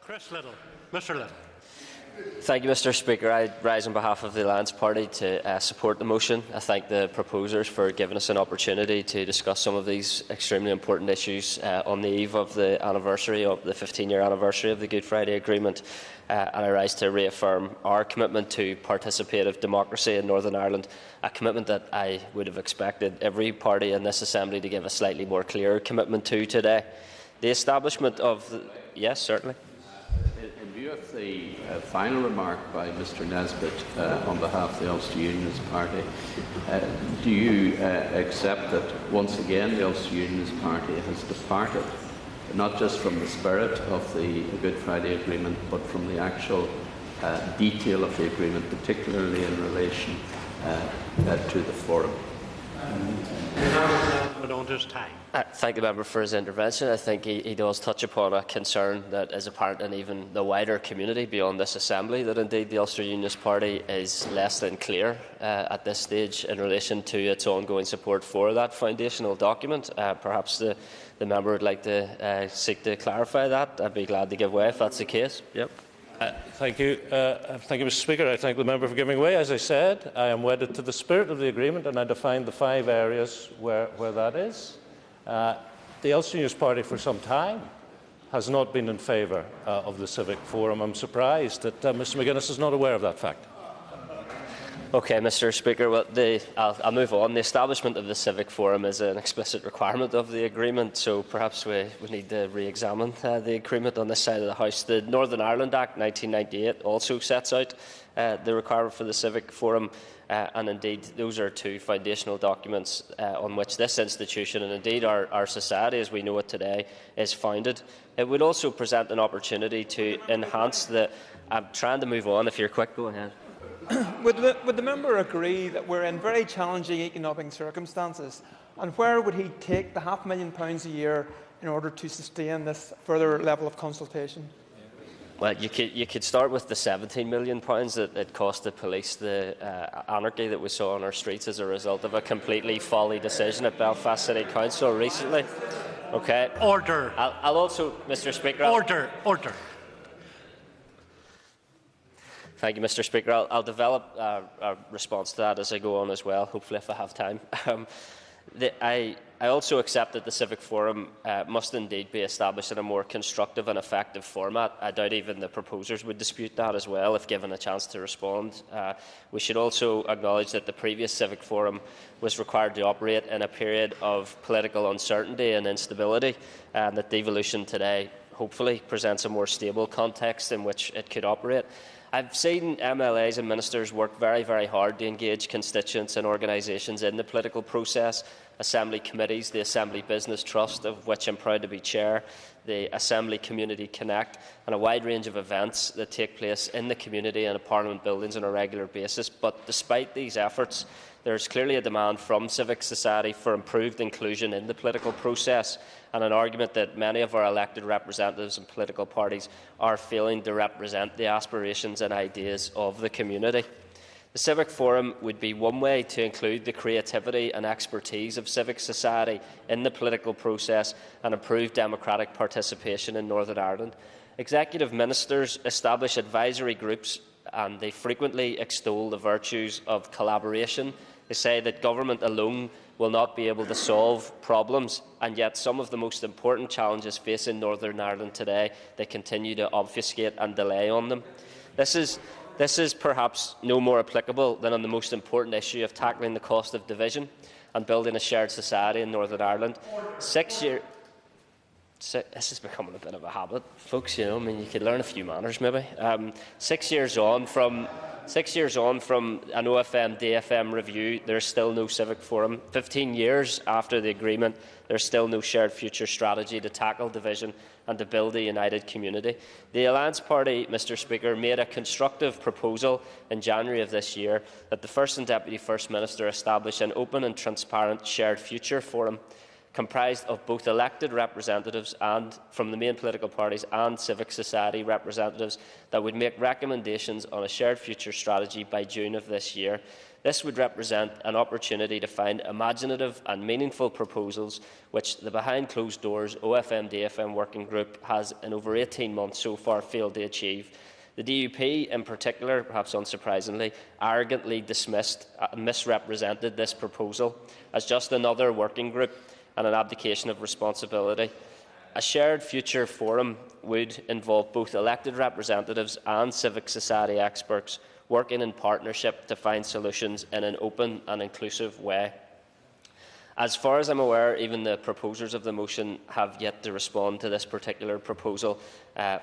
Lyttle. Mr. Lyttle. Thank you, Mr. Speaker. I rise on behalf of the Alliance Party to support the motion. I thank the proposers for giving us an opportunity to discuss some of these extremely important issues on the eve of the anniversary of the 15-year anniversary of the Good Friday Agreement. And I rise to reaffirm our commitment to participative democracy in Northern Ireland, a commitment that I would have expected every party in this Assembly to give a slightly more clear commitment to today. The establishment of the... Yes, certainly. In view of the final remark by Mr. Nesbitt on behalf of the Ulster Unionist Party, do you accept that once again the Ulster Unionist Party has departed not just from the spirit of the Good Friday Agreement but from the actual detail of the agreement, particularly in relation to the forum? Thank the member for his intervention. I think he does touch upon a concern that is apparent in even the wider community beyond this Assembly, that indeed the Ulster Unionist Party is less than clear at this stage in relation to its ongoing support for that foundational document. Perhaps the member would like to seek to clarify that. I'd be glad to give way if that's the case. Yep. Thank you, Mr. Speaker. I thank the member for giving way. As I said, I am wedded to the spirit of the agreement, and I defined the 5 areas where that is. The Ulster Unionist Party, for some time, has not been in favour of the Civic Forum. I'm surprised that Mr. McGuinness is not aware of that fact. Okay, Mr. Speaker. Well, I'll move on. The establishment of the Civic Forum is an explicit requirement of the agreement, so perhaps we need to re-examine the agreement on this side of the House. The Northern Ireland Act 1998 also sets out the requirement for the Civic Forum, and indeed those are 2 foundational documents on which this institution and indeed our society as we know it today is founded. It would also present an opportunity to enhance the... I'm trying to move on. If you're quick, go ahead. Would the member agree that we're in very challenging economic circumstances, and where would he take the £500,000 a year in order to sustain this further level of consultation? Well, you could start with the £17 million that it cost the police the anarchy that we saw on our streets as a result of a completely folly decision at Belfast City Council recently. Okay. Order. I'll also, Mr. Speaker. Order. Thank you, Mr. Speaker. I'll develop a response to that as I go on as well, hopefully if I have time. I also accept that the Civic Forum must indeed be established in a more constructive and effective format. I doubt even the proposers would dispute that as well if given a chance to respond. We should also acknowledge that the previous Civic Forum was required to operate in a period of political uncertainty and instability, and that devolution today hopefully presents a more stable context in which it could operate. I've seen MLAs and ministers work very, very hard to engage constituents and organisations in the political process. Assembly committees, the Assembly Business Trust, of which I'm proud to be chair, the Assembly Community Connect, and a wide range of events that take place in the community and in Parliament buildings on a regular basis. But despite these efforts, there is clearly a demand from civic society for improved inclusion in the political process, and an argument that many of our elected representatives and political parties are failing to represent the aspirations and ideas of the community. The Civic Forum would be one way to include the creativity and expertise of civic society in the political process and improve democratic participation in Northern Ireland. Executive ministers establish advisory groups and they frequently extol the virtues of collaboration. They say that government alone will not be able to solve problems, and yet some of the most important challenges facing Northern Ireland today, they continue to obfuscate and delay on them. This is perhaps no more applicable than on the most important issue of tackling the cost of division and building a shared society in Northern Ireland. This is becoming a bit of a habit, folks. I mean, you could learn a few manners, maybe. 6 years on from an OFM DFM review, there is still no Civic Forum. 15 years after the agreement, there is still no shared future strategy to tackle division and to build a united community. The Alliance Party, Mr. Speaker, made a constructive proposal in January of this year that the First and Deputy First Minister establish an open and transparent shared future forum. comprised of both elected representatives and from the main political parties and civic society representatives that would make recommendations on a shared future strategy by June of this year. This would represent an opportunity to find imaginative and meaningful proposals which the behind closed doors OFM-DFM working group has in over 18 months so far failed to achieve. The DUP in particular, perhaps unsurprisingly, arrogantly dismissed and misrepresented this proposal as just another working group and an abdication of responsibility. A shared future forum would involve both elected representatives and civic society experts working in partnership to find solutions in an open and inclusive way. As far as I'm aware, even the proposers of the motion have yet to respond to this particular proposal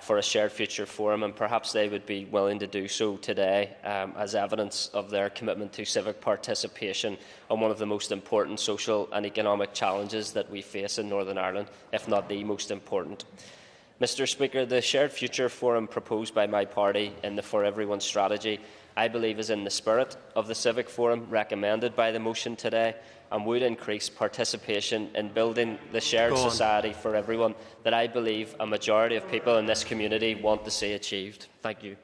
for a shared future forum, and perhaps they would be willing to do so today as evidence of their commitment to civic participation on one of the most important social and economic challenges that we face in Northern Ireland, if not the most important. Mr. Speaker, the shared future forum proposed by my party in the For Everyone strategy, I believe, is in the spirit of the Civic Forum recommended by the motion today and would increase participation in building the shared society for everyone that I believe a majority of people in this community want to see achieved. Thank you.